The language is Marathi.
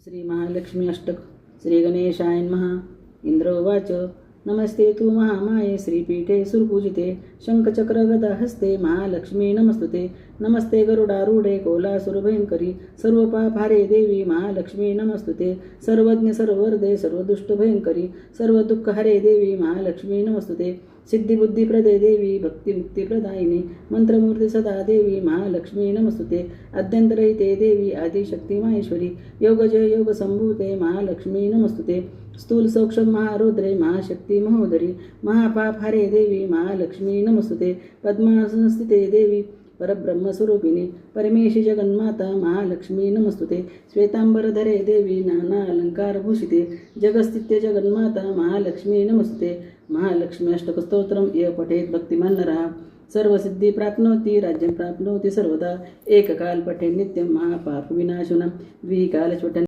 श्री महालक्ष्मी अष्टक श्री गणेशाय नमः। इंद्र उवाच नमस्ते तु महामाये श्रीपीठे सुरपूजिते शंखचक्र गदा हस्ते महालक्ष्मी नमस्तुते। नमस्ते गरुडारूढे कोलासुरभयंकरी सर्वपापहारे देवी महालक्ष्मी नमस्तुते। सर्वज्ञ सर्ववरदे सर्वदुष्टभयंकरी सर्वदुःखहरे देवी महालक्ष्मी नमस्तुते। सिद्धिबुद्धिप्रदे देवी भक्तिमुक्तिप्रदायिनी मंत्रमूर्ति सदा देवी महालक्ष्मी नमस्तुते। अद्यंतरहिते देवी आदिशक्ति माहेश्वरी योगजय योगसंभूते महालक्ष्मी नमस्तुते। स्थूल सूक्ष्म महारुद्रे महाशक्ति महोदरी महापापहारे देवी महालक्ष्मी नमस्तुते। पद्मासनस्थिते देवी परब्रह्मस्वरूपिणी परमेशी जगन्माता महालक्ष्मी नमस्तुते। श्वेतांबरधरे देवी नाना अलंकारभूषिते जगस्थित्य जगन्माता महालक्ष्मी नमस्तुते। महालक्ष्मी अष्टकस्तोत्रम य पठेत भक्तिमान नरः सर्वसिद्धि प्राप्नोति राज्यं प्राप्नोति सर्वदा। एककाल पठे नित्यं महापाप विनाशनं द्विकाल